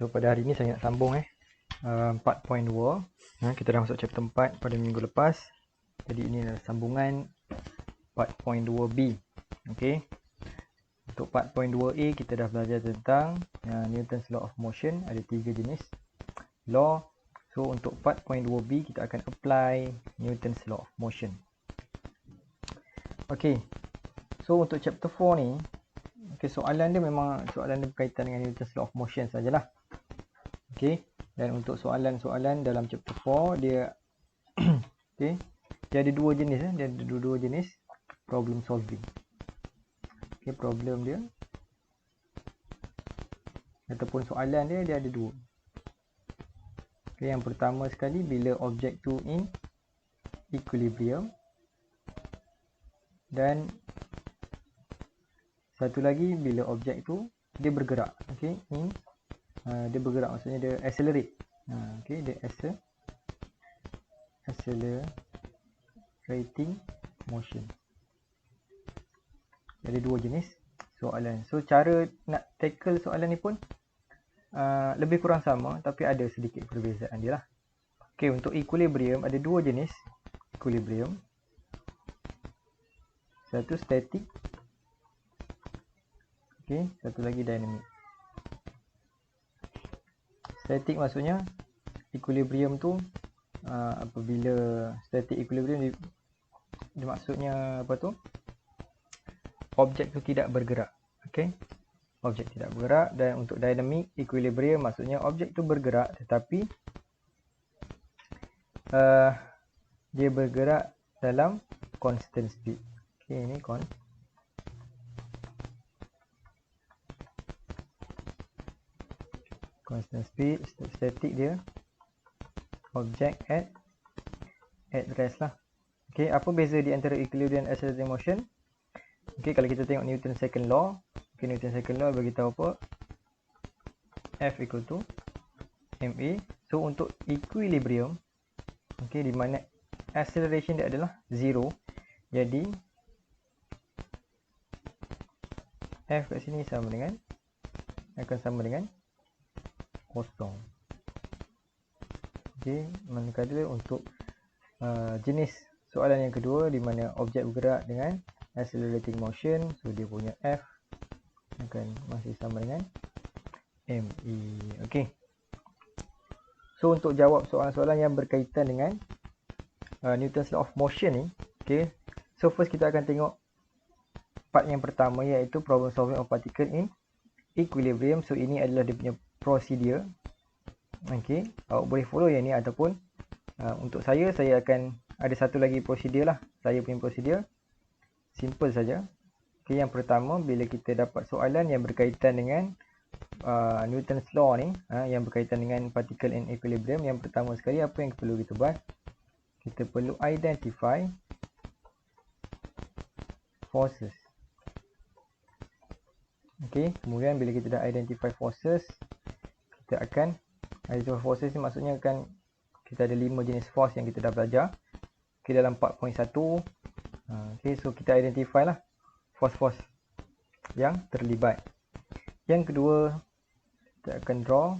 So pada hari ni saya nak sambung 4.2. Kita dah masuk chapter 4 pada minggu lepas. Jadi ini adalah sambungan 4.2b. Okey. Untuk 4.2a kita dah belajar tentang Newton's Law of Motion. Ada 3 jenis law. So untuk 4.2b kita akan apply Newton's Law of Motion. Okey. So untuk chapter 4 ni, soalan dia memang soalan dia berkaitan dengan Newton's Law of Motion sajalah. Okey. Dan untuk soalan-soalan dalam chapter 4 dia okey, dia ada dua jenis dia ada dua jenis problem solving. Okey, problem dia ataupun soalan dia ada dua. Okey, yang pertama sekali bila objek tu in equilibrium, dan satu lagi bila objek tu dia bergerak. Okey, dia bergerak maksudnya dia accelerate. Okey, dia accelerating motion. Ada dua jenis soalan. So cara nak tackle soalan ni pun lebih kurang sama, tapi ada sedikit perbezaan dia lah. Okey, untuk equilibrium ada dua jenis equilibrium. Satu static, okey, satu lagi dynamic. Static maksudnya equilibrium tu apabila static equilibrium dia maksudnya apa tu? Objek tu tidak bergerak. Okey. Objek tidak bergerak. Dan untuk dynamic equilibrium maksudnya objek tu bergerak tetapi dia bergerak dalam constant speed. Okey, ini constant speed. Static dia object at rest lah. Okey, apa beza di antara equilibrium dan accelerating motion? Okey, kalau kita tengok Newton's second law, okey, Newton's second law bagi tahu apa? F equal to ma. So untuk equilibrium, okey, di mana acceleration dia adalah 0. Jadi F kat sini akan sama dengan kosong. Okey, manakala untuk jenis soalan yang kedua di mana objek bergerak dengan accelerating motion, so dia punya F akan masih sama dengan ma. Okey. So untuk jawab soalan-soalan yang berkaitan dengan Newton's Law of Motion ni, okey. So first kita akan tengok part yang pertama, iaitu problem solving of particle in equilibrium. So ini adalah dia punya procedure. Okey, awak boleh follow yang ni ataupun untuk saya akan ada satu lagi procedure lah. Saya punya procedure simple saja. Okey, yang pertama bila kita dapat soalan yang berkaitan dengan Newton's law ni, yang berkaitan dengan particle in equilibrium, yang pertama sekali apa yang perlu kita buat? Kita perlu identify forces. Okey, kemudian bila kita dah identify forces, kita akan identify forces ni maksudnya kita ada 5 jenis force yang kita dah belajar. Okey, dalam 4.1. Okey, so kita identify lah force-force yang terlibat. Yang kedua, kita akan draw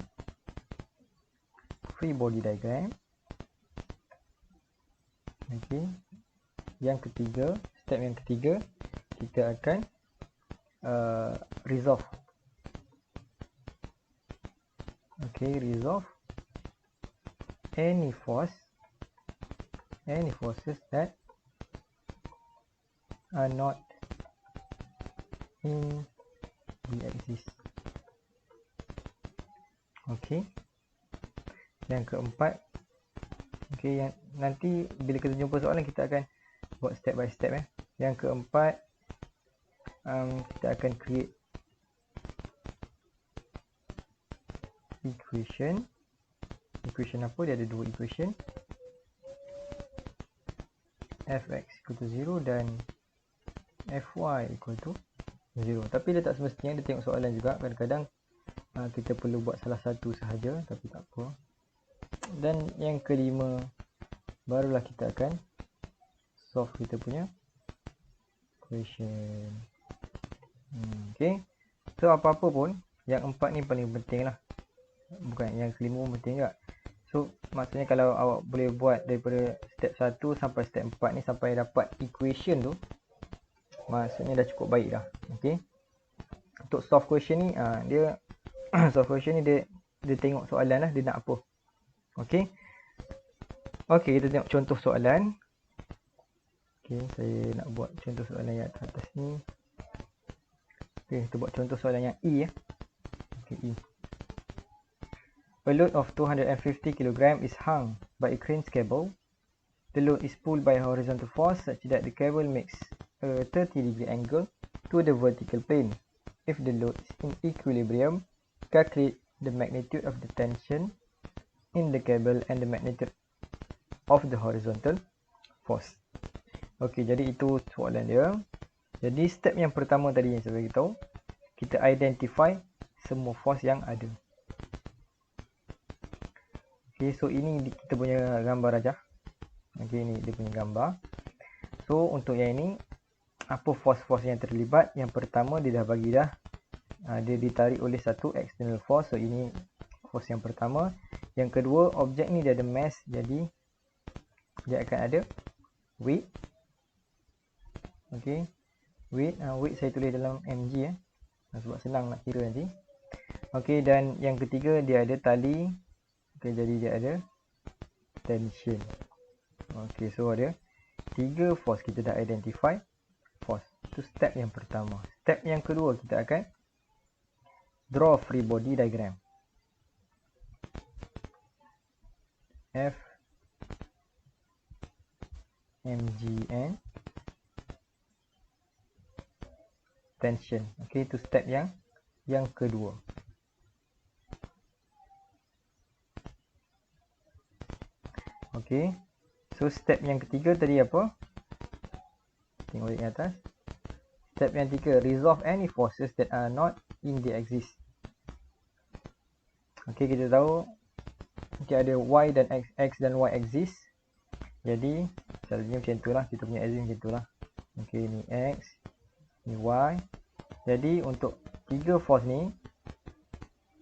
free body diagram. Okey. Yang ketiga, step yang ketiga, kita akan resolve. Okey, resolve any forces that are not in the axis. Okey. Yang keempat, okey, yang nanti bila kita jumpa soalan kita akan buat step by step. Yang keempat, kita akan create equation. Equation apa? Dia ada dua equation. Fx equal to 0 dan Fy equal to 0. Tapi dia tak semestinya, dia tengok soalan juga. Kadang-kadang kita perlu buat salah satu sahaja, tapi tak apa. Dan yang kelima, barulah kita akan solve kita punya equation. Okay. So apa-apa pun, yang empat ni paling penting lah. bukan yang kelima pun penting juga. So maksudnya kalau awak boleh buat daripada step 1 sampai step 4 ni sampai dapat equation tu, maksudnya dah cukup baik dah. Okey. Untuk solve question ni dia solve question ni dia tengok soalan lah, dia nak apa. Okey. Okey, kita tengok contoh soalan. Okey, saya nak buat contoh soalan yang atas ni. Okey, kita buat contoh soalan yang E ya. Okey, E. A load of 250 kg is hung by a crane's cable. The load is pulled by a horizontal force such that the cable makes a 30-degree angle to the vertical plane. If the load is in equilibrium, calculate the magnitude of the tension in the cable and the magnitude of the horizontal force. Okey, jadi itu soalan dia. Jadi step yang pertama tadi yang saya beritahu, kita identify semua force yang ada. Okey, so ini kita punya gambar aja. Okey, ini dia punya gambar. So untuk yang ini, apa force-force yang terlibat? Yang pertama dia dah bagi dah. Dia ditarik oleh satu external force. So ini force yang pertama. Yang kedua, objek ni dia ada mass, jadi dia akan ada weight. Okey. Weight saya tulis dalam mg sebab senang nak kira nanti. Okey, dan yang ketiga dia ada tali. Okey, jadi dia ada tension. Okey, so ada 3 force, kita dah identify force. Itu step yang pertama. Step yang kedua, kita akan draw free body diagram. F mgn tension. Okey, itu step yang kedua. Okey. So step yang ketiga tadi apa? Tengok di atas. Step yang tiga, resolve any forces that are not in the axis. Okey, kita tahu okay, ada y dan x dan y axis. Jadi selalunya macam itulah, kita punya axis macam itulah. Okey, ni x, ni y. Jadi untuk tiga force ni,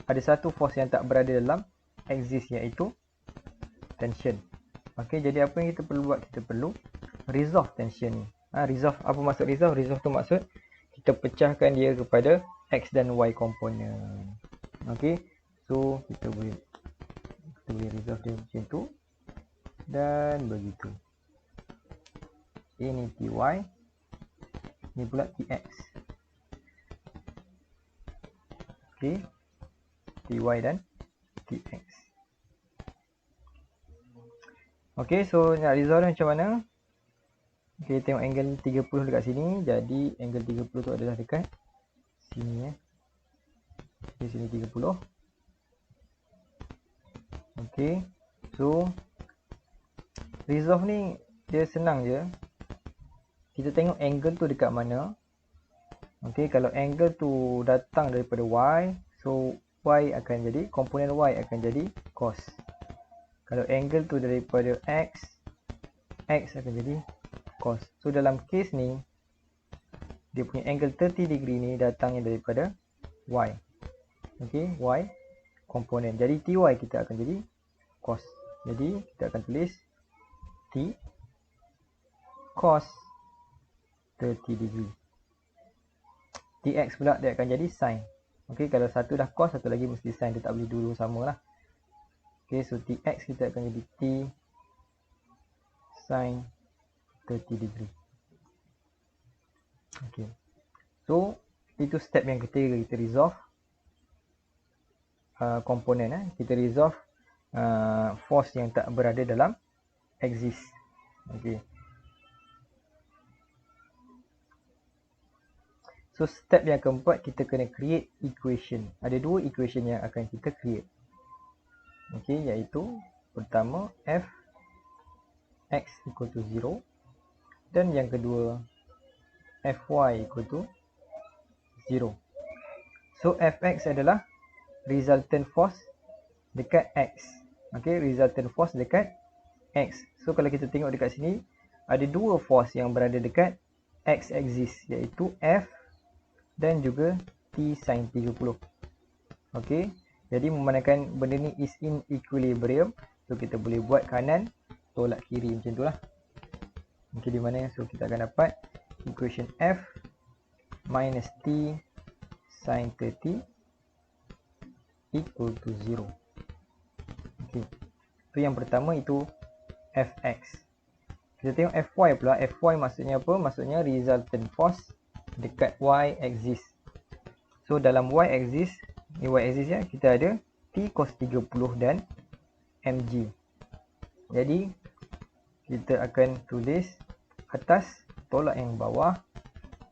ada satu force yang tak berada dalam axis, iaitu tension. Okey, jadi apa yang kita perlu buat? Kita perlu resolve tension ni. Resolve, apa maksud resolve? Resolve tu maksud kita pecahkan dia kepada x dan y component. Okey, so kita boleh resolve dia macam tu dan begitu. Ini ty, ni pula tx. Okey, ty dan tx. Okey, so nak resolve macam mana? Okey, tengok angle 30 dekat sini. Jadi angle 30 tu adalah dekat sini di sini 30. Okey, so resolve ni dia senang je. Kita tengok angle tu dekat mana. Okey, kalau angle tu datang daripada y, so y akan jadi, komponen y akan jadi cos. Kalau angle tu daripada x akan jadi cos. So dalam case ni, dia punya angle 30 degree ni datangnya daripada y. Okey, y komponen. Jadi ty kita akan jadi cos. Jadi kita akan tulis t cos 30 degree. Tx pula dia akan jadi sin. Okey, kalau satu dah cos, satu lagi mesti sin. Dia tak boleh dua-dua sama lah. Okey, so tx kita akan jadi t sin 30 degree. Okey, so itu step yang ketiga, kita resolve komponen. Kita resolve force yang tak berada dalam axis. Okey, so step yang keempat, kita kena create equation. Ada dua equation yang akan kita create. Okey, iaitu pertama f x equal to 0 dan yang kedua fy equal to 0. So fx adalah resultant force dekat x. Okey, resultant force dekat x. So kalau kita tengok dekat sini, ada dua force yang berada dekat x axis, iaitu f dan juga t sin 30. Okey, Jadi memandangkan benda ni is in equilibrium. So kita boleh buat kanan tolak kiri macam tu lah. Okay, di mana so kita akan dapat equation F minus T sin 30 equal to 0. Okay. So yang pertama itu Fx. Kita tengok Fy pula. Fy maksudnya apa? Maksudnya resultant force dekat Y axis. So dalam Y axis, ni Y axis ya, kita ada T cos 30 dan mg. Jadi kita akan tulis atas tolak yang bawah.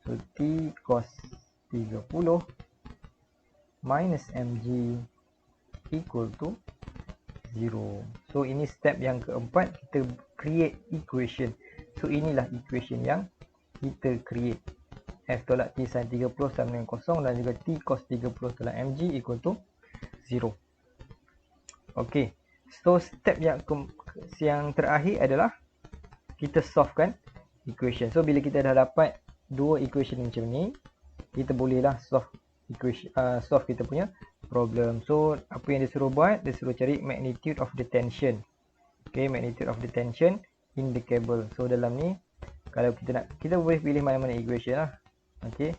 So T cos 30 minus mg equal to 0. So ini step yang keempat, kita create equation. So inilah equation yang kita create. F tolak T sin 30 sama dengan kosong dan juga T cos 30 tolak mg equal to 0. Okay. So step yang terakhir adalah kita solvekan equation. So bila kita dah dapat dua equation macam ni, kita bolehlah solve equation, solve kita punya problem. So apa yang dia suruh buat, dia suruh cari magnitude of the tension. Okay, magnitude of the tension in the cable. So dalam ni kalau kita nak, kita boleh pilih mana-mana equation lah. Okay,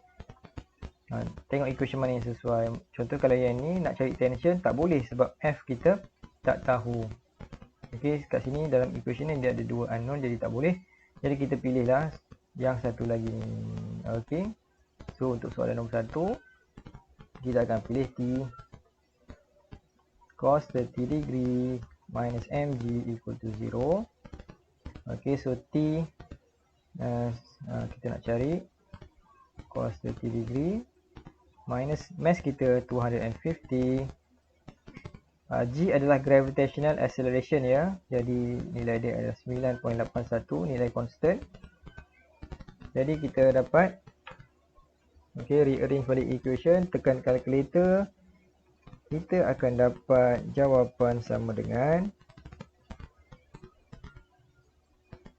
tengok equation mana yang sesuai. Contoh kalau yang ni nak cari tension, tak boleh sebab F kita tak tahu. Okay, kat sini dalam equation ni dia ada dua unknown, jadi tak boleh. Jadi kita pilihlah yang satu lagi ni. Okay, so untuk soalan nombor 1, kita akan pilih T cos 30 degree minus mg equal to 0. Okay, so T kita nak cari cos 30 degree minus mass kita 250. G adalah gravitational acceleration ya. Jadi nilai dia adalah 9.81, nilai constant. Jadi kita dapat, okay, rearrange balik equation, tekan calculator. Kita akan dapat jawapan sama dengan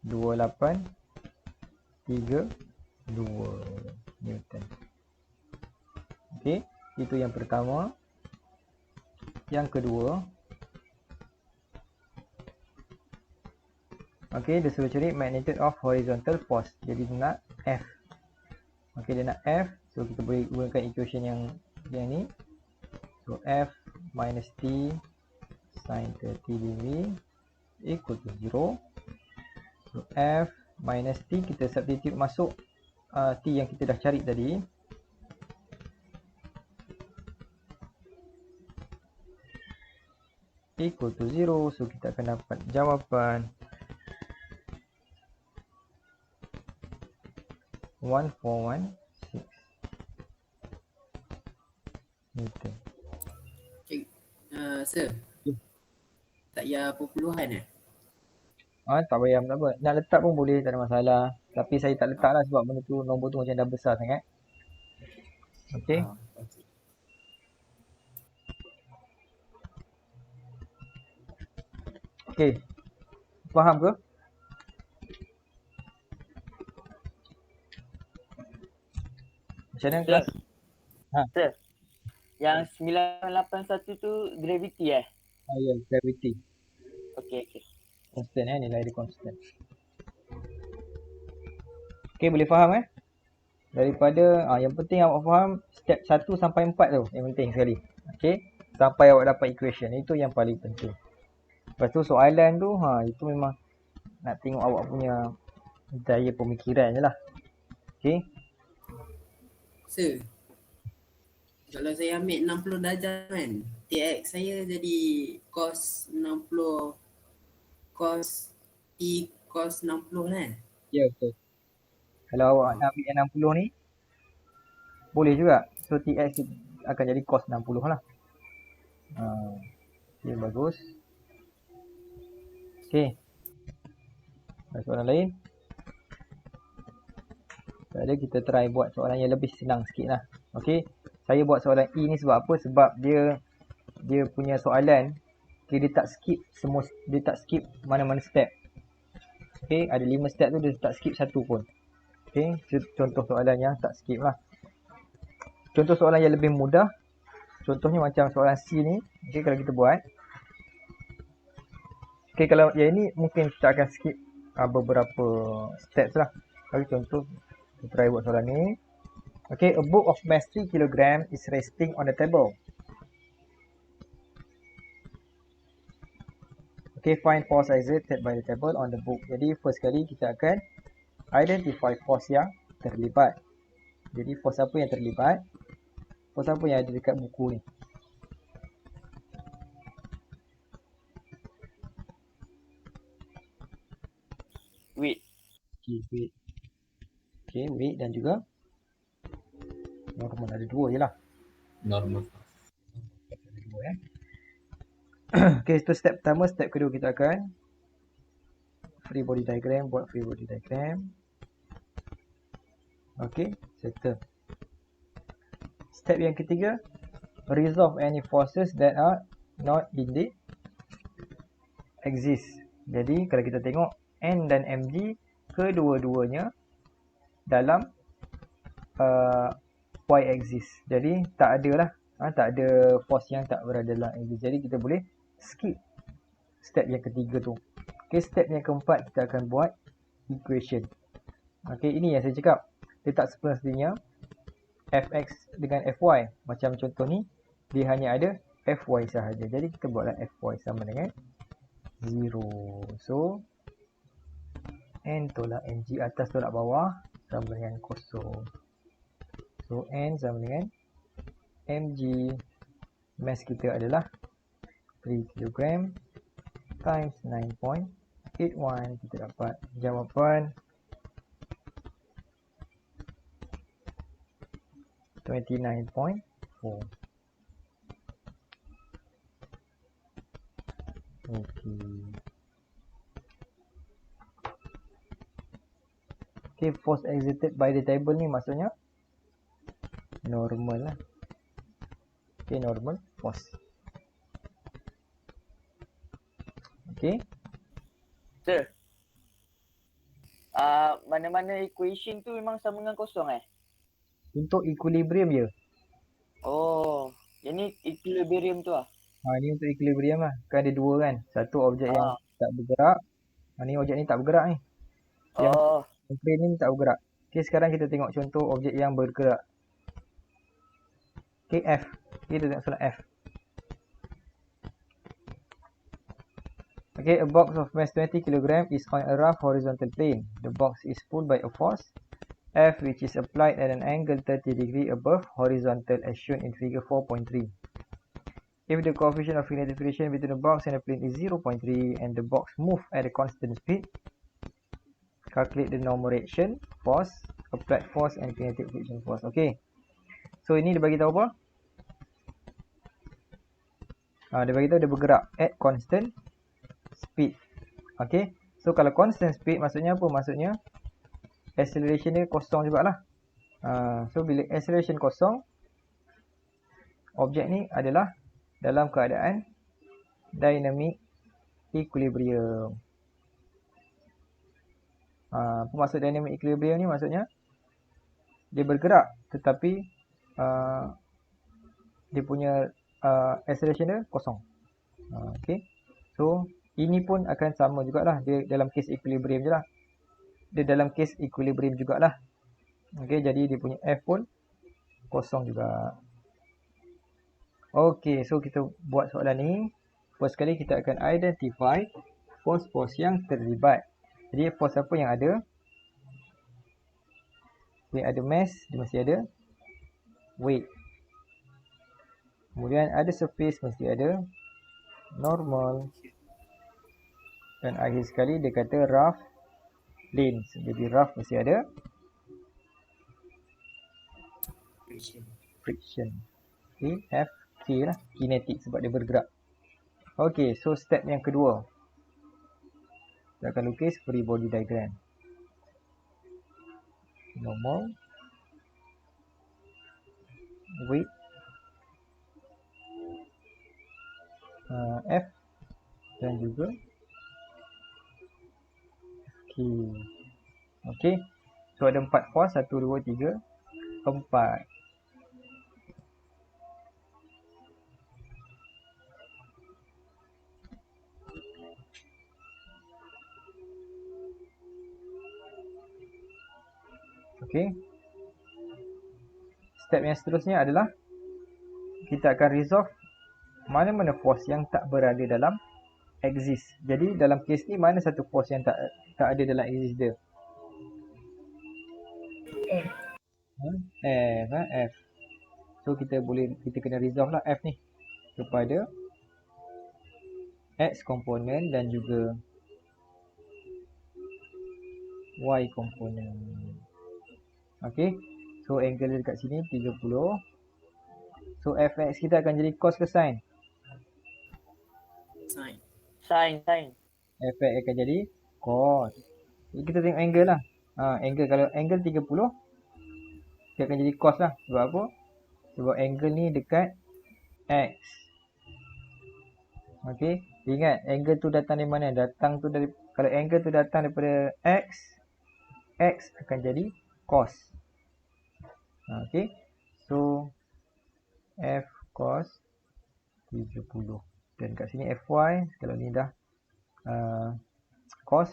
2832 Newton. Okay, itu yang pertama. Yang kedua, okay, dia suruh cari magnitude of horizontal force. Jadi dia nak F. Okay, dia nak F. So kita boleh gunakan equation yang ni. So F minus T sin 30 degree equal to 0. So F minus T, kita substitute masuk T yang kita dah cari tadi. Equal to 0. So kita akan dapat jawapan 1416 Newton. Sir, tak payah perpuluhan Tak payah, tak apa. Nak letak pun boleh, tak ada masalah. Tapi saya tak letak lah sebab benda tu, nombor tu macam dah besar sangat. Okay. Okay. Faham ke? Macam mana kelas? Sir, yang 981 tu gravity Ya, gravity. Okay. Constant nilai dia constant. Okay, boleh faham Daripada, yang penting awak faham step 1 sampai 4 tu, yang penting sekali. Okay, sampai awak dapat equation, itu yang paling penting. Lepas tu soalan tu, itu memang nak tengok awak punya daya pemikiran je lah. Okay. Sir, kalau saya ambil 60 darjah kan, TX saya jadi cos 60, cos T cos 60 kan? Ya, betul. Kalau awak nak ambil yang 60 ni, boleh juga. So TX akan jadi cos 60 lah. Okay, bagus. Okay. Ada soalan lain? Jadi kita try buat soalan yang lebih senang sikit lah. Okay. Saya buat soalan E ni sebab apa? Sebab dia punya soalan, okay, dia tak skip mana-mana step. Okay, ada 5 step tu dia tak skip satu pun. Okay, contoh soalan yang tak skip lah. Contoh soalan yang lebih mudah. contohnya macam soalan C ni. Okay, kalau kita buat. Okay, kalau yang ini mungkin kita akan skip beberapa steps lah. Bagi contoh, kita try buat soalan ni. Okay, a book of mass 3 kg is resting on the table. Okay, find force exerted by the table on the book. Jadi first kali kita akan identify force yang terlibat. Jadi force apa yang terlibat? Force apa yang ada dekat buku ni? Weight. Okay, weight. Okay, weight dan juga normal, ada dua je lah. Normal. Ada dua Okay, itu step pertama. Step kedua kita akan free body diagram. Buat free body diagram. Okay, settle. Step yang ketiga, resolve any forces that are not indeed exist. Jadi kalau kita tengok N dan MG, kedua-duanya dalam Y axis. Jadi tak ada lah, tak ada force yang tak berada dalam axis. Jadi kita boleh skip step yang ketiga tu. Okay, step yang keempat kita akan buat equation. Okay, ini yang saya cakap. Dia tak semestinya fx dengan fy. Macam contoh ni, dia hanya ada fy sahaja. Jadi kita buatlah fy sama dengan 0. So, n tolak mg atas tolak bawah sama dengan kosong. So, n sama dengan mg. Mass kita adalah 3 kg times 9.81. Kita dapat jawapan 29.4. Okay, force exerted by the table ni maksudnya normal lah. Okay, normal force. Okay. Sir. Mana-mana equation tu memang sama dengan kosong Untuk equilibrium je. Oh, yang ni equilibrium tu lah. Ni untuk equilibrium lah. Kan ada dua kan. Satu objek yang tak bergerak. Ni objek ni tak bergerak ni. Yang plane ni tak bergerak. Okay, sekarang kita tengok contoh objek yang bergerak. Okay, F. Kita tengok soalan F. Okay, a box of mass 20 kg is on a rough horizontal plane. The box is pulled by a force F which is applied at an angle 30 degree above horizontal as shown in figure 4.3. If the coefficient of kinetic friction between the box and the plane is 0.3 and the box move at a constant speed, calculate the normal reaction force, applied force and kinetic friction force. Okay. So ini dia bagi tahu apa? Dia bagi tahu dia bergerak at constant speed. Okay. So kalau constant speed maksudnya apa? Maksudnya acceleration dia kosong jugalah. So bila acceleration kosong, objek ni adalah dalam keadaan dynamic equilibrium. Apa maksud dynamic equilibrium ni? Maksudnya dia bergerak tetapi dia punya acceleration dia kosong. Okay. So ini pun akan sama jugalah. Dia dalam case equilibrium je lah. Dia dalam case equilibrium jugalah. Okay, jadi dia punya F pun kosong juga. Okay, so kita buat soalan ni. First kali kita akan identify force-force yang terlibat. Jadi force apa yang ada? Dia ada mass, dia mesti ada weight. Kemudian ada surface, mesti ada normal. Dan akhir sekali dia kata rough plane. Jadi rough mesti ada friction. Okay, F, K lah. Kinetic sebab dia bergerak. Okay, so step yang kedua. Kita akan lukis free body diagram. Normal. Weight. F. Dan juga K. Okay. So ada 4 force. 1, 2, 3, 4. Okey. Step yang seterusnya adalah kita akan resolve mana-mana force yang tak berada dalam exist. Jadi dalam kes ni mana satu force yang tak ada dalam exist dia? F. So kita kena resolve lah F ni kepada X komponen dan juga Y komponen. Okey. So angle dia dekat sini 30. So Fx kita akan jadi cos ke sin? Sign. Sin. Fx akan jadi cos. Jadi kita tengok angle lah. Angle, kalau angle 30 dia akan jadi cos lah. Sebab apa? Sebab angle ni dekat X. Okey. Ingat angle tu datang dari mana? Kalau angle tu datang daripada X akan jadi cos. Okey. So F cos 30. Dan kat sini Fy, kalau ni dah cos,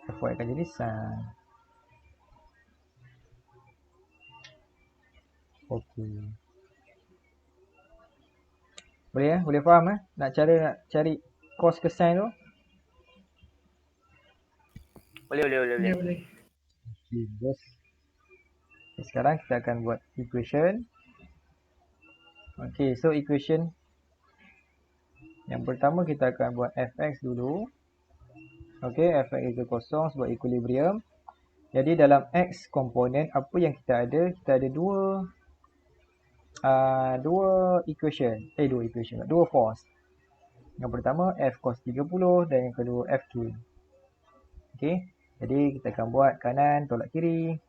Fy akan jadi sin. Okey. Boleh boleh faham nak cari cos ke sin tu? Boleh. Okey, yes. Okay, sekarang kita akan buat equation. Okey, so equation yang pertama kita akan buat fx dulu. Okey, fx itu kosong sebab equilibrium. Jadi dalam x komponen apa yang kita ada? Kita ada dua force. Yang pertama F cos 30 dan yang kedua Fq. Okey, jadi kita akan buat kanan tolak kiri.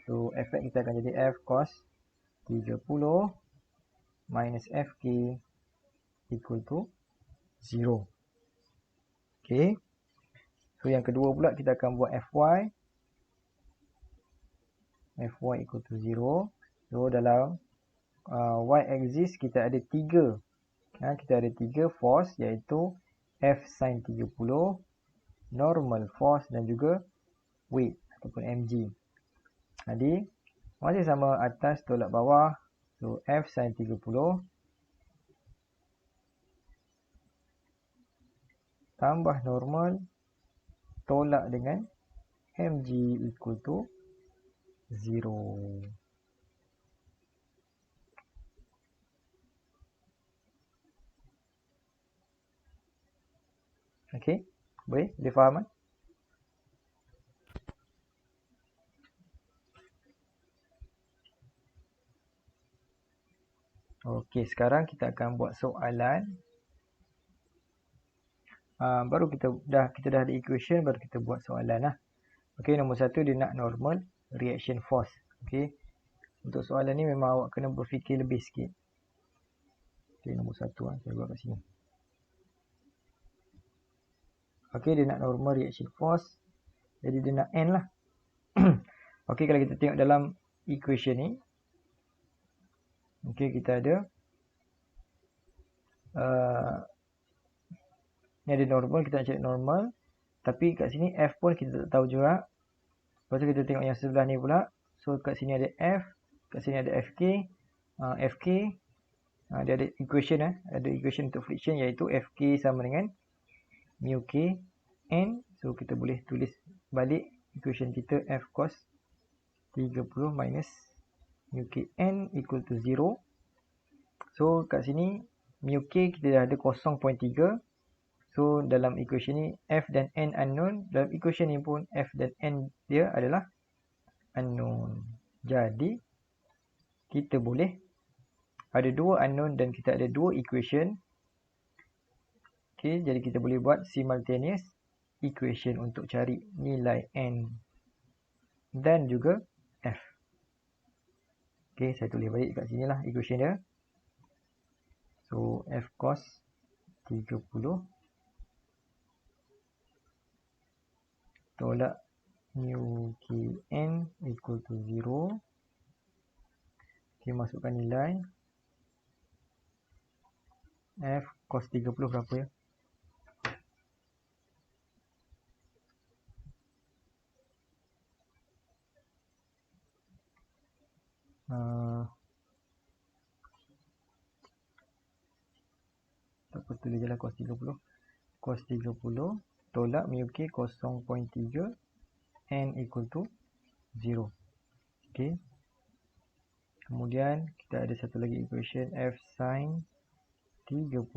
So Fx kita akan jadi F cos 30 minus Fk equal to 0. Okey. So yang kedua pula kita akan buat Fy. Fy equal to 0. So dalam y axis kita ada 3. Kita ada 3 force iaitu F sin 30, normal force dan juga weight ataupun mg. Jadi masih sama atas tolak bawah. So F sin 30 tambah normal tolak dengan mg equal to 0. Okey, boleh faham? Okey, sekarang kita akan buat soalan. Baru kita dah ada equation, baru kita buat soalan lah. Okey, nombor 1 dia nak normal reaction force. Okey, untuk soalan ni memang awak kena berfikir lebih sikit. Okey, nombor 1 saya buat kat sini. Okey, dia nak normal reaction force. Jadi dia nak N lah. Okey, kalau kita tengok dalam equation ni. Okey, kita ada ni ada normal, kita nak cari normal. Tapi kat sini F pun kita tak tahu juga. Lepas tu kita tengok yang sebelah ni pula. So kat sini ada F, kat sini ada Fk. Dia ada equation ada equation untuk friction iaitu Fk sama dengan mu k N. So kita boleh tulis balik equation kita F cos 30 minus mu k N equal to 0. So kat sini mu k kita dah ada 0.3. So dalam equation ni F dan N unknown. Dalam equation ni pun F dan N dia adalah unknown. Jadi kita boleh ada dua unknown dan kita ada dua equation. Okey, jadi kita boleh buat simultaneous equation untuk cari nilai N dan juga F. Okey, saya tulis balik kat sini lah equation dia. So F cos 30 tolak mu k N equal to 0. Okey, masukkan nilai F cos 30 berapa ya? Apa tulis je lah cos 30. Cos 30 tolak mu k 0.3 n equal to 0. Okay. Kemudian kita ada satu lagi equation f sin 30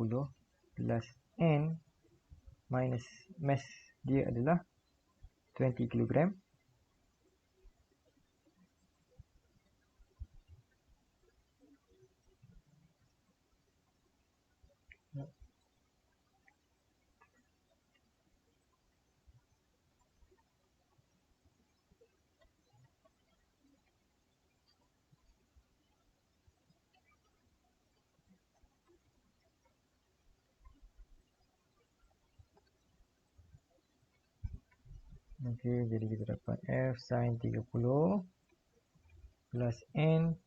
plus n minus mass dia adalah 20 kg. Okey, jadi kita dapat f sin 30 plus n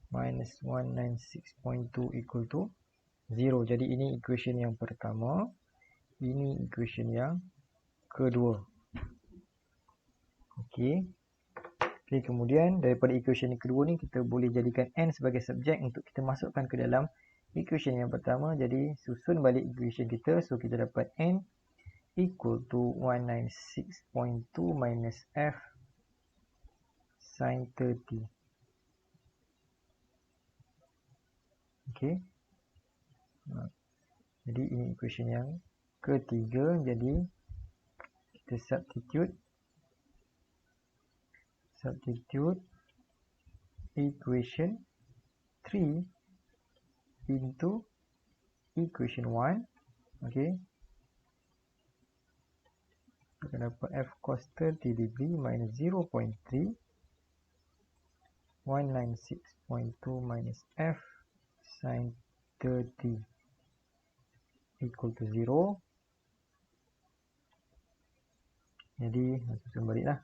minus 196.2 equal to 0. Jadi ini equation yang pertama. Ini equation yang kedua. Okey. Okey, kemudian daripada equation yang kedua ni kita boleh jadikan n sebagai subjek untuk kita masukkan ke dalam equation yang pertama. Jadi susun balik equation kita. So kita dapat n equal to 196.2 minus f sin 30. Okey. Jadi ini equation yang ketiga. Jadi kita substitute equation 3 into equation 1. Okey. Kita dapat f cos 30 degree minus 0.3 196.2 minus f sin 30 equal to 0. Jadi susun balik lah.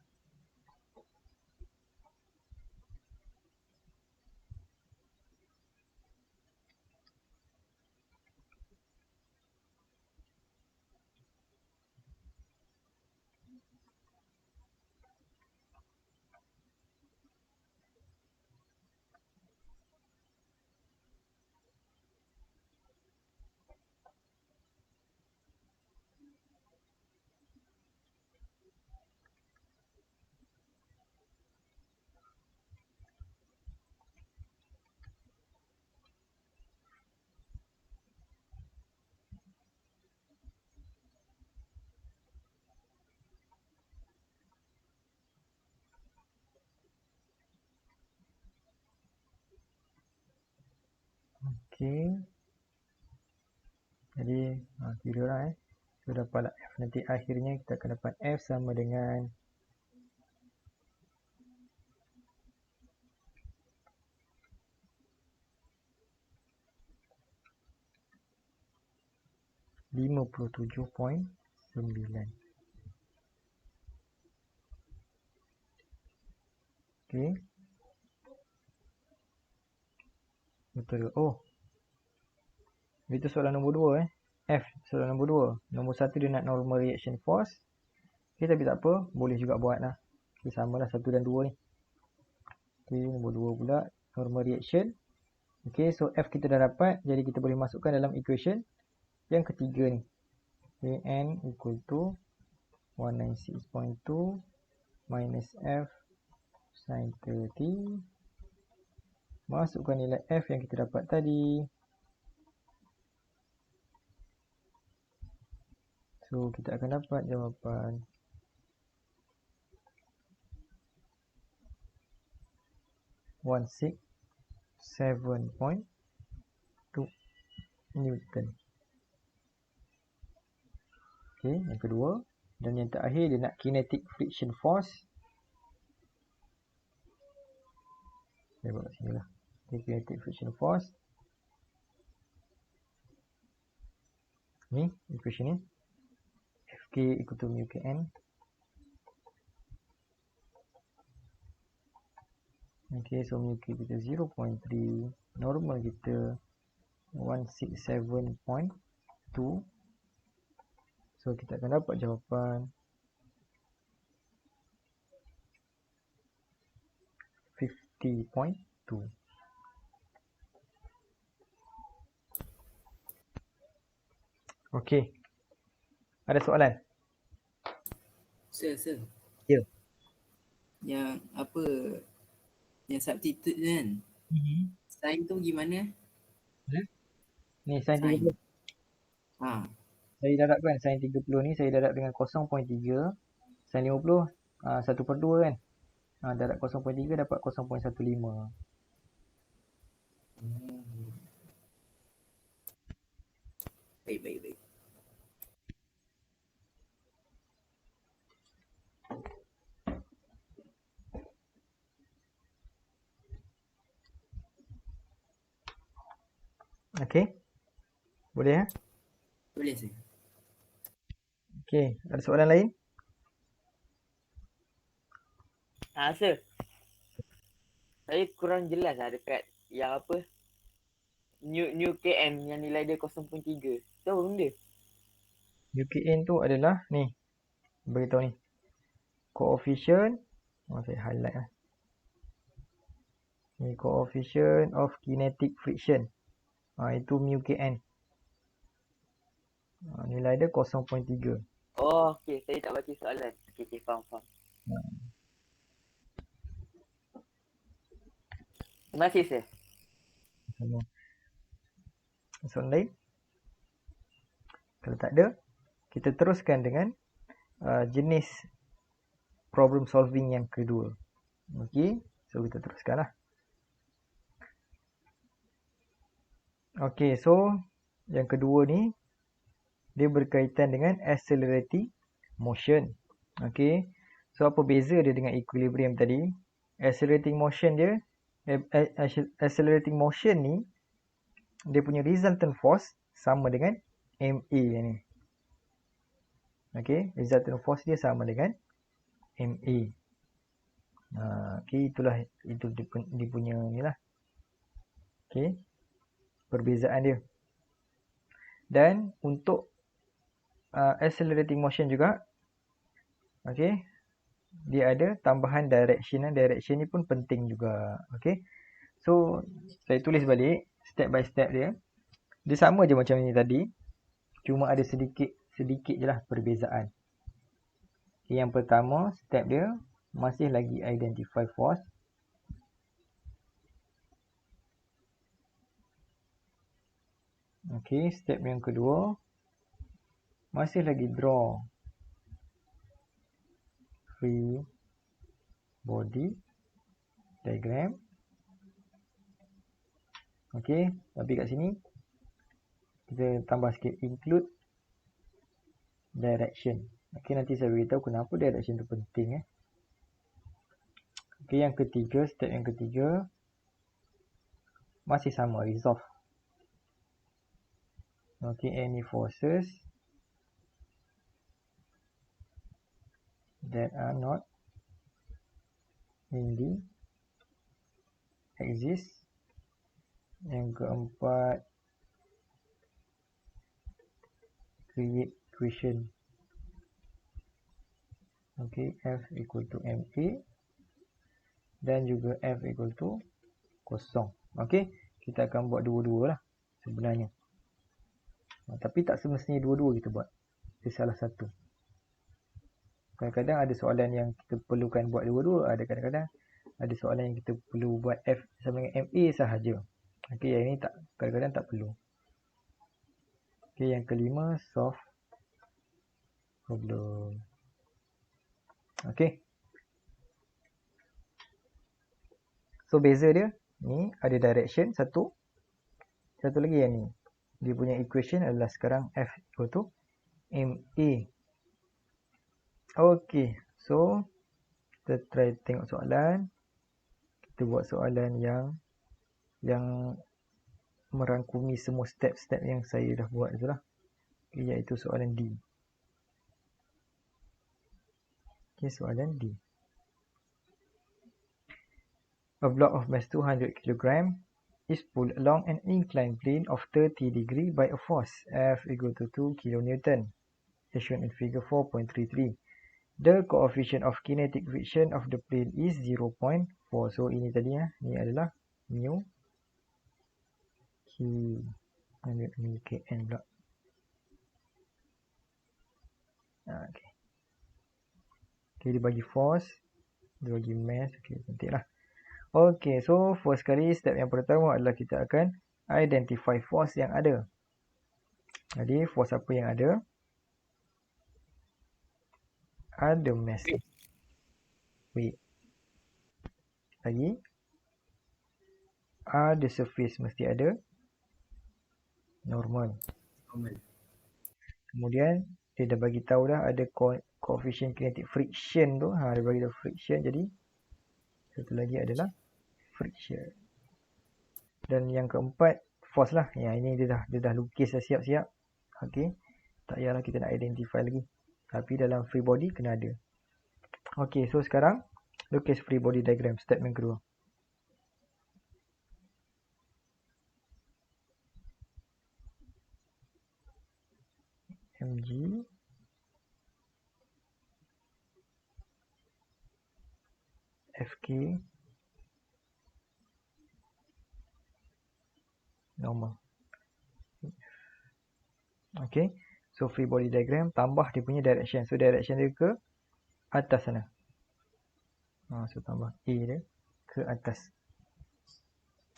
Okey. Jadi kira lah So dapatlah f nanti akhirnya kita akan dapat f sama dengan 57.9. Okey. Betul ke? Oh. Itu soalan nombor 2 F soalan nombor 2. Nombor 1 dia nak normal reaction force. Okay, tapi tak apa, boleh juga buat lah. Okay, samalah 1 dan 2 ni. Okay, nombor 2 pula normal reaction. Okay, so F kita dah dapat, jadi kita boleh masukkan dalam equation yang ketiga ni. Okay, N equal to 196.2 minus F sin 30. Masukkan nilai F yang kita dapat tadi. So, kita akan dapat jawapan 167.2 Newton. Okey, yang kedua. Dan yang terakhir dia nak kinetic friction force. Saya buat kat sini lah. Okay, kinetic friction force. Ni, equation ni. Fk equal to mu kn. Okay, so mu k kita 0.3. Normal kita 167.2. So, kita akan dapat jawapan 50.2. Okey. Ada soalan? Sir. Ya. Yang apa, yang substitute tu kan, sign tu gimana? Ni sin Sign. 30. Ha. Saya darabkan sin 30 ni, saya darab dengan 0.3. Sin 50, 1/2 kan. Darab 0.3 dapat 0.15. Baik. Okey. Boleh ya? Boleh sir. Okey, ada soalan lain? Sir. Saya kurang jelas lah dekat yang apa, new KM yang nilai dia 0.3. Tu apa benda? UKN tu adalah ni. Beritahu ni. Coefficient. Saya highlight lah. Ni coefficient of kinetic friction. Itu mu Kn. Nilai dia 0.3. Oh, okey. Saya tak baca soalan. Okey, faham. Terima kasih, sir. Sama. Soalan lain? Kalau tak ada, kita teruskan dengan jenis problem solving yang kedua. Okey, so kita teruskan lah. Okey, so yang kedua ni dia berkaitan dengan accelerating motion. Okey, so apa beza dia dengan equilibrium tadi? Accelerating motion ni dia punya resultant force sama dengan MA ni. Okey, resultant force dia sama dengan MA. Okey, itu dia punya ni lah. Okey, perbezaan dia. Dan untuk accelerating motion juga, okey, dia ada tambahan direction. Direction ni pun penting juga. Okey, so saya tulis balik step by step dia. Dia sama je macam ni tadi, cuma ada sedikit je lah perbezaan. Okay, yang pertama step dia masih lagi identify force. Okey, step yang kedua masih lagi draw free body diagram. Okey, tapi kat sini kita tambah sikit include direction. Okey, nanti saya beritahu kenapa direction tu penting. Okey, yang ketiga, step yang ketiga masih sama, resolve. Okey, any forces that are not in the axis. Yang keempat, create equation. Okey, F equal to MA dan juga F equal to kosong. Okey, kita akan buat dua-dua lah sebenarnya. Tapi tak semestinya dua-dua kita buat. Itu salah satu. Kadang-kadang ada soalan yang kita perlukan buat dua-dua. Ada kadang-kadang ada soalan yang kita perlu buat F sama dengan MA sahaja. Okey, yang ini tak, kadang-kadang tak perlu. Okey, yang kelima, solve problem. Okey. So beza dia ni ada direction satu. Satu lagi yang ni. Dia punya equation adalah sekarang F equal to MA. Okey. So kita try tengok soalan. Kita buat soalan yang merangkumi semua step-step yang saya dah buat itulah. Okay, iaitu soalan D. Okey, soalan D. A block of mass 200 kg is pulled along an inclined plane of 30 degree by a force F equal to 2 kN, as shown in figure 4.33. The coefficient of kinetic friction of the plane is 0.4. So ini tadi ni adalah mu Q mu Kn pula. Okay. Okay, dia bagi force, dia bagi mass. Okay, cantik lah. Okay, so first kali step yang pertama adalah kita akan identify force yang ada. Jadi force apa yang ada? Ada mass. Weight. Lagi. Ada surface, mesti ada normal. Kemudian dia dah bagi tahu dah ada coefficient kinetic friction tu. Dia bagi tahu friction. Jadi satu lagi adalah friction. Dan yang keempat force lah. Yang ini dia dah lukis dah siap-siap. Okey. Tak payahlah kita nak identify lagi. Tapi dalam free body kena ada. Okey, so sekarang lukis free body diagram step yang kedua. mg fk normal. Okay, so free body diagram tambah dia punya direction. So direction dia ke atas sana. So tambah A dia ke atas.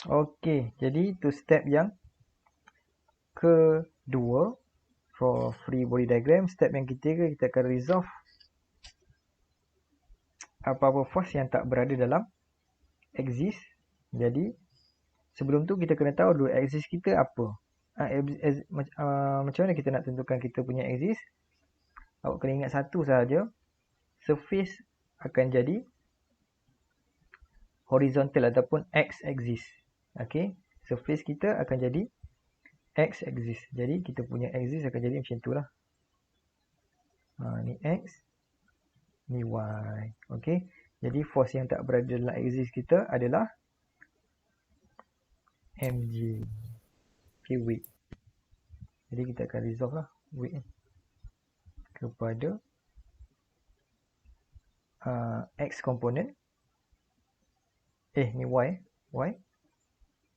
Okay, jadi itu step yang kedua for free body diagram. Step yang ketiga kita akan resolve apa-apa force yang tak berada dalam axis. Jadi sebelum tu kita kena tahu dulu axis kita apa. Macam mana kita nak tentukan kita punya axis? Awak kena ingat satu sahaja. Surface akan jadi horizontal ataupun x axis. Okay, surface kita akan jadi x axis. Jadi kita punya axis akan jadi macam tu lah. Ni x, ni y. Okay, jadi force yang tak berada dalam axis kita adalah mg. Okay, weight. Jadi kita akan resolve lah weight kepada x komponen. Ni y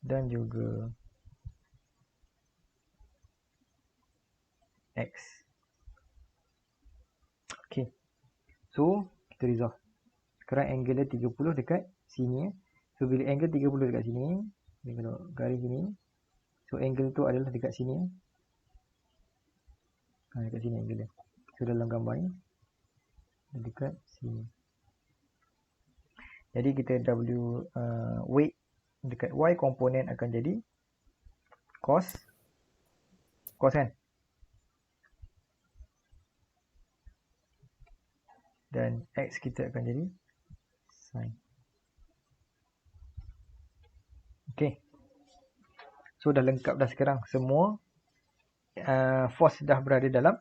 dan juga x. Okay, so kita resolve. Sekarang angle dia 30 dekat sini. So bila angle 30 dekat sini, ni kalau garis sini, so angle tu adalah dekat sini. Dekat sini angle dia. So dalam gambar ni dekat sini. Jadi kita weight dekat y komponen akan jadi cos kan. Dan x kita akan jadi sin. Okay, so dah lengkap dah sekarang. Semua force dah berada dalam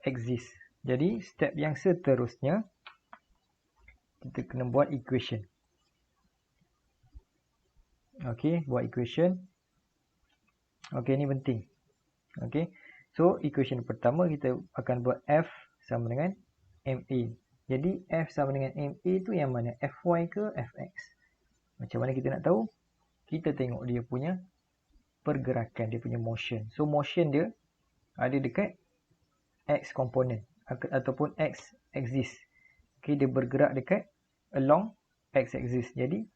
axis. Jadi step yang seterusnya kita kena buat equation. Okay, buat equation. Okay, ni penting. Okay, so equation pertama kita akan buat F sama dengan MA. Jadi F sama dengan MA tu yang mana? Fy ke Fx? Macam mana kita nak tahu? Kita tengok dia punya pergerakan, dia punya motion. So motion dia ada dekat X komponen ataupun X axis. Okay, dia bergerak dekat along X axis. Jadi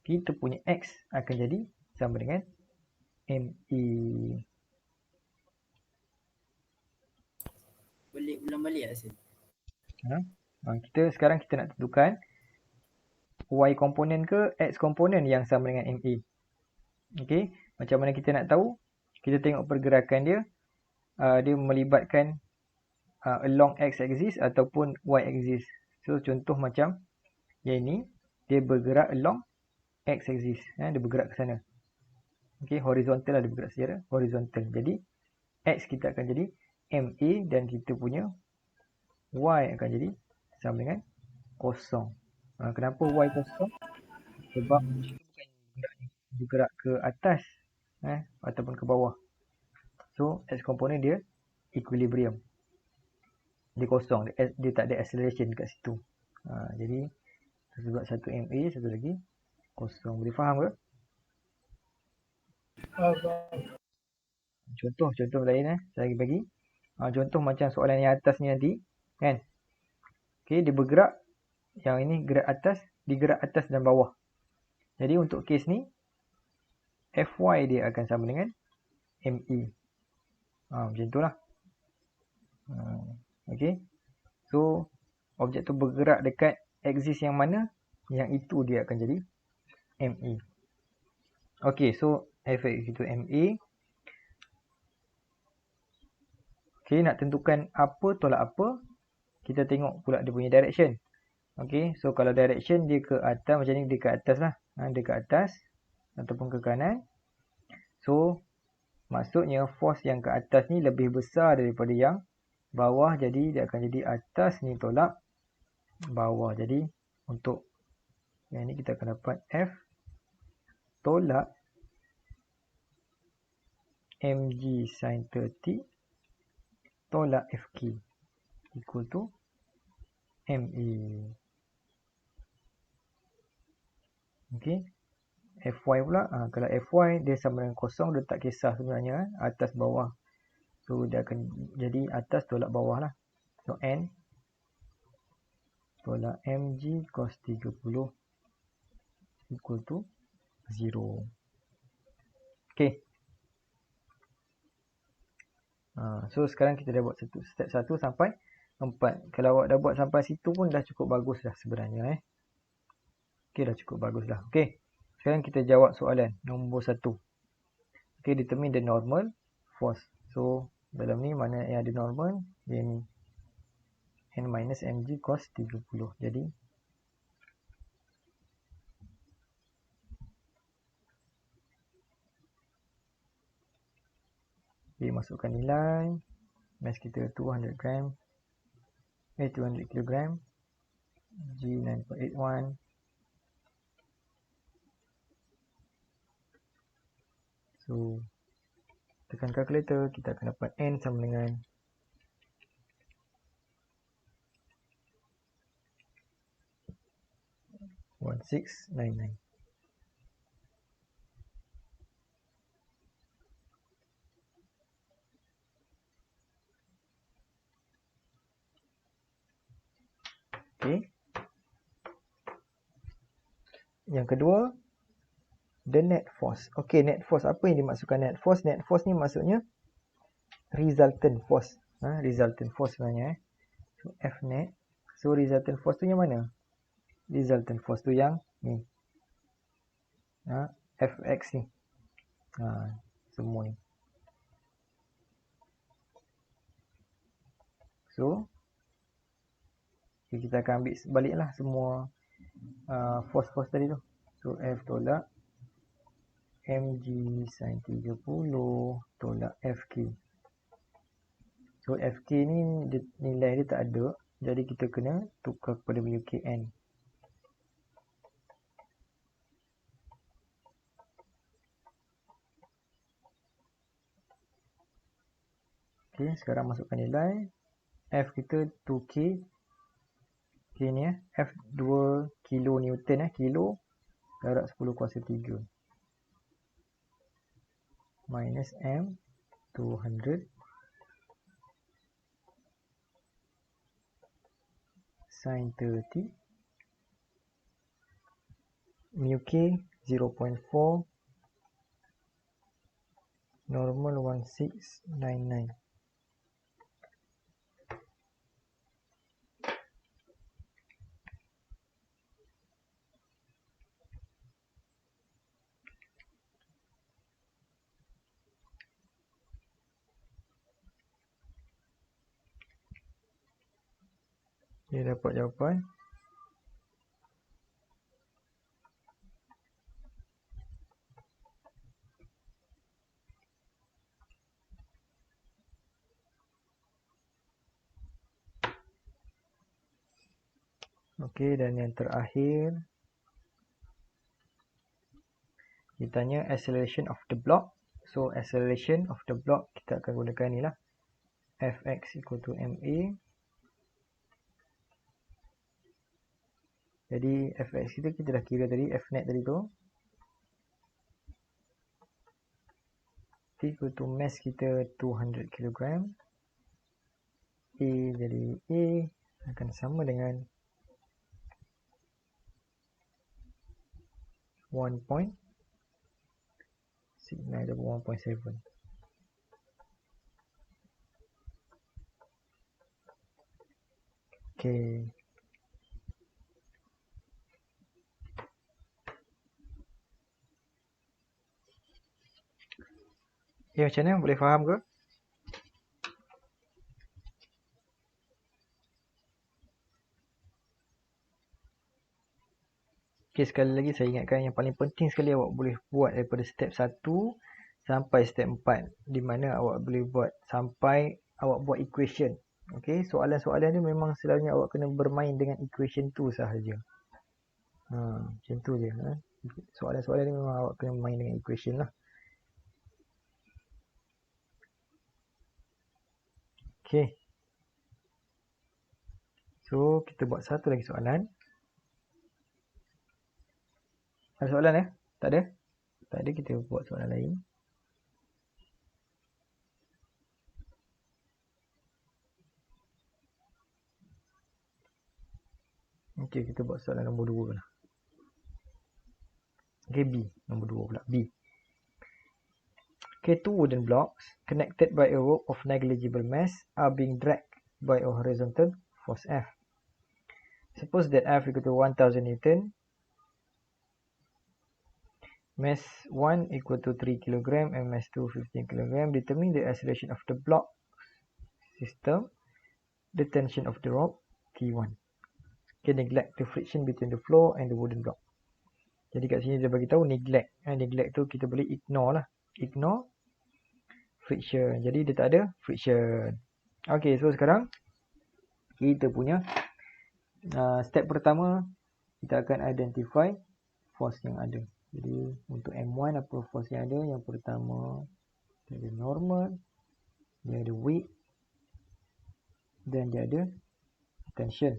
kita punya X akan jadi sama dengan ME. Boleh ulang balik tak Sil? Sekarang kita nak tentukan Y komponen ke X komponen yang sama dengan ME. Okay, macam mana kita nak tahu? Kita tengok pergerakan dia. Dia melibatkan along X axis ataupun Y axis. So contoh macam yang ini, dia bergerak along X axis. Dia bergerak ke sana. Okay, horizontal lah, dia bergerak secara horizontal. Jadi X kita akan jadi MA dan kita punya Y akan jadi sama dengan kosong. Kenapa Y kosong? Sebab bukan bergerak ke atas ataupun ke bawah. So X komponen dia equilibrium. Dia kosong, dia tak ada acceleration kat situ. Jadi sebab satu MA, satu lagi kosong. Boleh faham ke? Contoh lain saya bagi. Contoh macam soalan yang atas ni nanti. Kan? Okay, dia bergerak. Yang ini gerak atas, digerak atas dan bawah. Jadi untuk kes ni, Fy dia akan sama dengan ME. Macam itulah. Okay. So, objek tu bergerak dekat axis yang mana, yang itu dia akan jadi ME. Okay, so Fx itu ME. Okay, nak tentukan apa tolak apa, kita tengok pula dia punya direction. Okay, so kalau direction dia ke atas, macam ni dia ke atas lah. Dia ke atas ataupun ke kanan. So, maksudnya force yang ke atas ni lebih besar daripada yang bawah. Jadi, dia akan jadi atas ni tolak bawah. Jadi, untuk yang ni kita akan dapat F tolak mg sin 30 tolak fk equal to me. Okay. Fy pula, kalau Fy dia sama dengan kosong, dia tak kisah sebenarnya, atas bawah. So, dia akan jadi atas tolak bawah lah. So, N tolak mg cos 30 equal to 0. Okay. So, sekarang kita dah buat step 1 sampai 4. Kalau awak dah buat sampai situ pun dah cukup bagus dah sebenarnya. Okay, dah cukup bagus dah. Okay. Sekarang kita jawab soalan nombor 1. Okay, determine the normal force. So, dalam ni mana yang ada normal? Yang ni. N minus mg cos 30. Jadi, okay, masukkan nilai. Mass kita 200 gram. 200 kg. G 9.81. So, tekan kalkulator, kita akan dapat N sama dengan 1699. Okay. Yang kedua, the net force. Okay, net force. Apa yang dimaksudkan net force? Net force ni maksudnya resultant force. Resultant force sebenarnya. So, F net. So, resultant force tu yang mana? Resultant force tu yang ni. Fx ni. Semua ni. So, okay, kita akan ambil baliklah semua force-force tadi tu. So, F tolak mg sin 30 tolak fk. So, fk ni nilai dia tak ada. Jadi, kita kena tukar kepada mu kn. Okay, sekarang masukkan nilai. F kita 2k. K ni F 2 kilo Newton kilo darab 10 kuasa 3. Minus M 200 sin 30 mu K 0.4 normal 1699. Dia dapat jawapan okey, dan yang terakhir ditanya acceleration of the block. So acceleration of the block kita akan gunakan ni lah, Fx equal to ma. Jadi Fx kita dah kira tadi, Fnet tadi tu. T equal to mass kita 200 kg. A jadi A akan sama dengan 1.69 ataupun 1.7. Okay. Okay, macam mana? Boleh faham ke? Okay, sekali lagi saya ingatkan yang paling penting sekali awak boleh buat daripada step 1 sampai step 4. Di mana awak boleh buat sampai awak buat equation. Okay, soalan-soalan ni memang selalunya awak kena bermain dengan equation tu sahaja. Macam tu je. Soalan-soalan ni memang awak kena main dengan equation lah. Okay. So, kita buat satu lagi soalan. Ada soalan Tak ada? Tak ada, kita buat soalan lain. Okay, kita buat soalan nombor 2 lah. Okay, B. Nombor 2 pula. B. Okay, 2 wooden blocks connected by a rope of negligible mass are being dragged by a horizontal force F. Suppose that F equal to 1000 Newton. Mass 1 equal to 3 kg and mass 2 15 kg. Determine the acceleration of the block system, the tension of the rope, T1. Okay, neglect the friction between the floor and the wooden block. Jadi kat sini dia bagi tahu neglect. Neglect tu kita boleh ignore lah. Ignore friction. Jadi dia tak ada friction. Okay, so sekarang kita punya step pertama, kita akan identify force yang ada. Jadi untuk M1 apa force yang ada? Yang pertama, dia ada normal, dia ada weight, dan dia ada tension.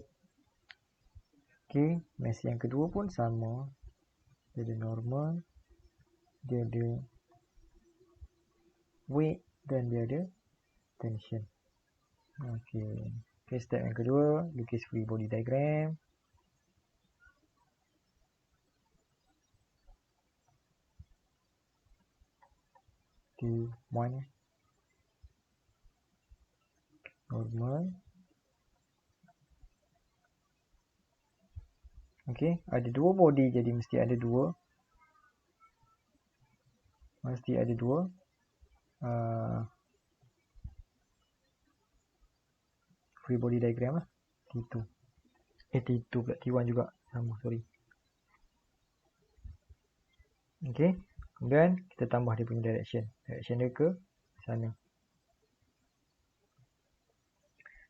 Okay, mass yang kedua pun sama. Dia ada normal, dia ada weight, dan dia ada tension. Okay, step yang kedua, lukis free body diagram. T1 normal. Okay, ada dua body jadi mesti ada dua. Mesti ada dua. Free body diagram lah. T2. T2 pula. T1 juga. Sama, sorry. Okay. Kemudian kita tambah dia punya direction. Direction dia ke sana.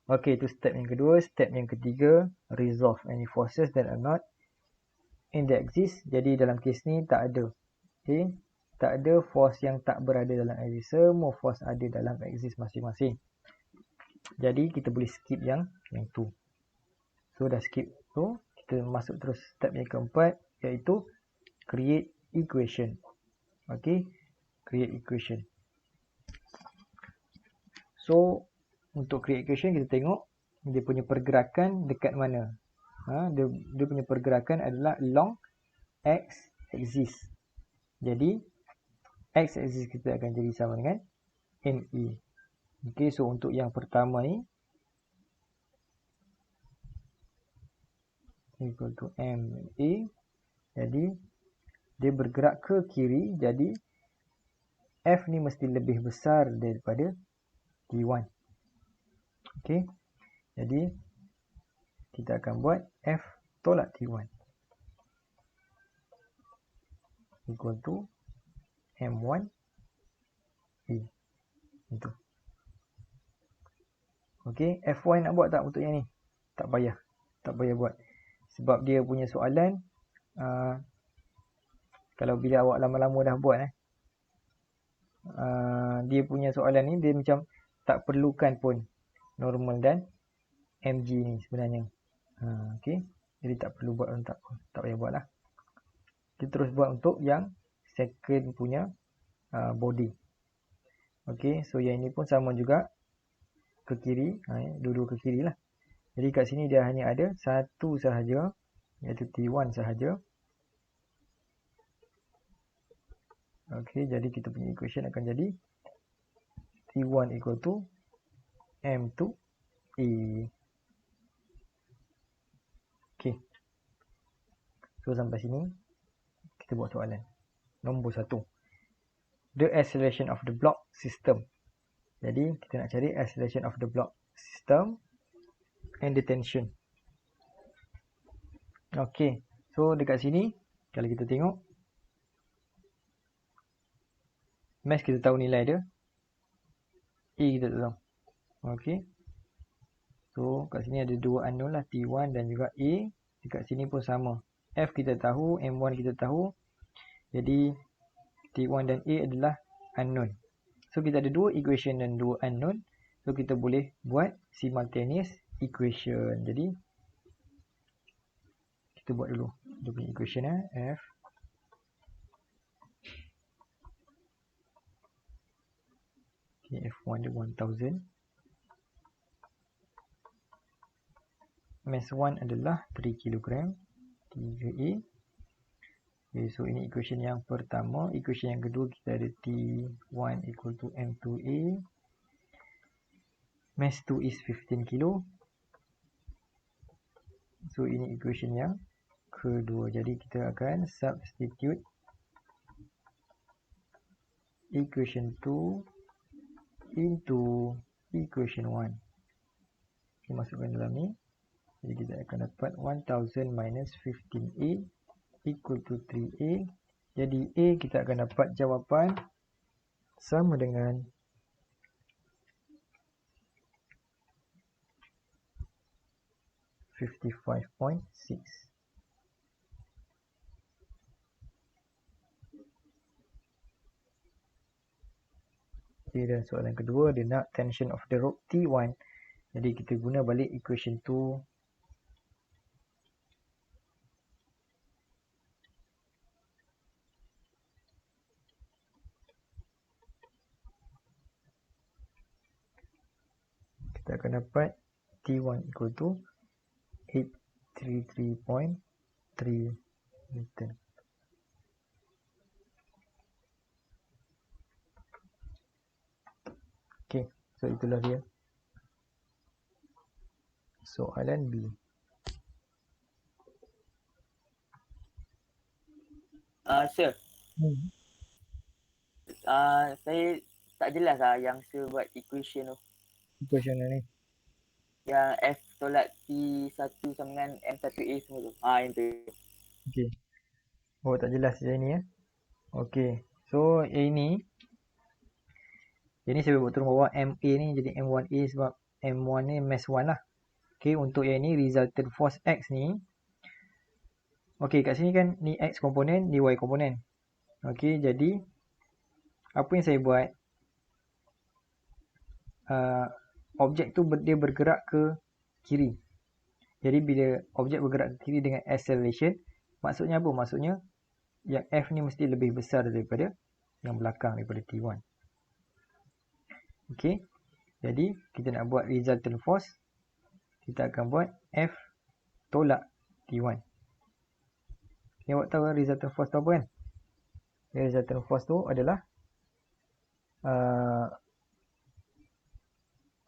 Okay, itu step yang kedua. Step yang ketiga, resolve any forces that are not in the axis. Jadi dalam kes ni tak ada. Okay. Tak ada force yang tak berada dalam axis. Semua force ada dalam axis masing-masing. Jadi kita boleh skip yang tu. So dah skip tu, kita masuk terus step yang keempat, iaitu create equation. Okay, create equation. So untuk create equation, kita tengok dia punya pergerakan dekat mana. Dia punya pergerakan adalah along x axis. Jadi x axis kita akan jadi sama dengan ME. Okay, so untuk yang pertama ni equal to MA. Jadi dia bergerak ke kiri, jadi F ni mesti lebih besar daripada T1. Okay, jadi kita akan buat F tolak T1 equal to M1 E. Itu. Okay, F1 nak buat tak untuk yang ni? Tak payah. Tak payah buat. Sebab dia punya soalan, kalau bila awak lama-lama dah buat, dia punya soalan ni, dia macam tak perlukan pun normal dan MG ni sebenarnya. Okay, jadi tak perlu buat, tak payah buat lah. Kita terus buat untuk yang second punya body. Okay, so yang ini pun sama juga. ke kiri, dua-dua ke kiri lah. Jadi kat sini dia hanya ada satu sahaja, iaitu T1 sahaja. Okey, jadi kita punya equation akan jadi T1 equal to M2A. Okey. So sampai sini kita buat soalan. Nombor 1. The acceleration of the block system. Jadi kita nak cari acceleration of the block system and the tension. Okey. So dekat sini kalau kita tengok mass kita tahu nilai dia. A kita tak tahu. Okey. So kat sini ada dua unknown lah, T1 dan juga A. Dekat sini pun sama. F kita tahu, M1 kita tahu. Jadi T1 dan A adalah unknown. So kita ada dua equation dan dua unknown. So kita boleh buat simultaneous equation. Jadi kita buat dulu dia punya equation F F1 dia 1000. Mass 1 adalah 3 kg 3A. Okay, so ini equation yang pertama. Equation yang kedua kita ada T1 equal to M2A. Mass 2 is 15 kilo. So ini equation yang kedua. Jadi kita akan substitute equation 2 into equation 1. Kita masukkan dalam ni. Jadi kita akan dapat 1000 minus 15A equal to 3A. Jadi A kita akan dapat jawapan sama dengan 55.6. Okay, dan soalan kedua dia nak tension of the rope T1. Jadi kita guna balik equation 2. Kita akan dapat T1 equal to 833.3 Newton. Okay, so itulah dia soalan B. Sir, saya tak jelas lah yang Sir buat equation tu. Equation ni. Yang F tolak T1 sama dengan M1A semua tu. Yang tu. Okay. Oh, tak jelas je ni ya. Okay. So, ini saya buat turun bawah MA ni jadi M1A sebab M1 ni mass 1 lah. Okay, untuk yang ni resultant force X ni. Okay, kat sini kan ni X komponen, ni Y komponen. Okay, jadi apa yang saya buat, objek tu dia bergerak ke kiri. Jadi bila objek bergerak ke kiri dengan acceleration, maksudnya apa? Maksudnya yang F ni mesti lebih besar daripada yang belakang, daripada T1. Okay, jadi kita nak buat resultant force, kita akan buat F tolak T1. Yang awak tahu resultant force tu apa kan? Resultant force tu adalah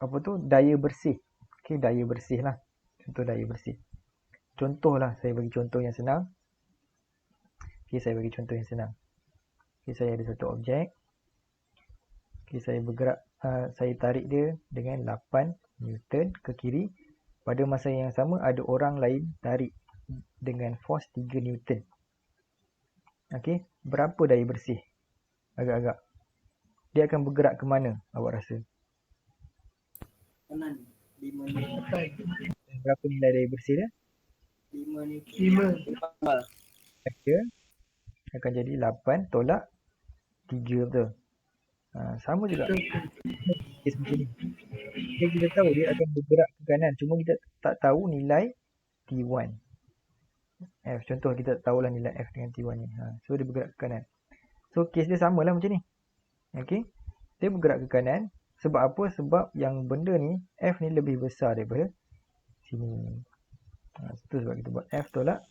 apa tu? Daya bersih. Okay, daya bersih lah. Contoh daya bersih. Contoh lah, saya bagi contoh yang senang. Okay, saya bagi contoh yang senang. Okay, saya ada satu objek. Okay, saya bergerak, saya tarik dia dengan 8 Newton ke kiri. Pada masa yang sama, ada orang lain tarik dengan force 3 Newton. Okay, berapa daya bersih? Agak-agak. Dia akan bergerak ke mana, awak rasa? Kanan 5 Newton. Berapa nilai daya bersih dia? 5 Newton. Dia akan jadi 8 tolak 3, betul? Sama juga. Kes macam ni. Jadi kita tahu dia akan bergerak ke kanan. Cuma kita tak tahu nilai T1. F. Contoh kita tahulah nilai F dengan T1 ni. So dia bergerak ke kanan. So kes dia samalah macam ni. Okay. Dia bergerak ke kanan. Sebab apa? Sebab yang benda ni, F ni lebih besar daripada sini. Itu sebab kita buat F tolak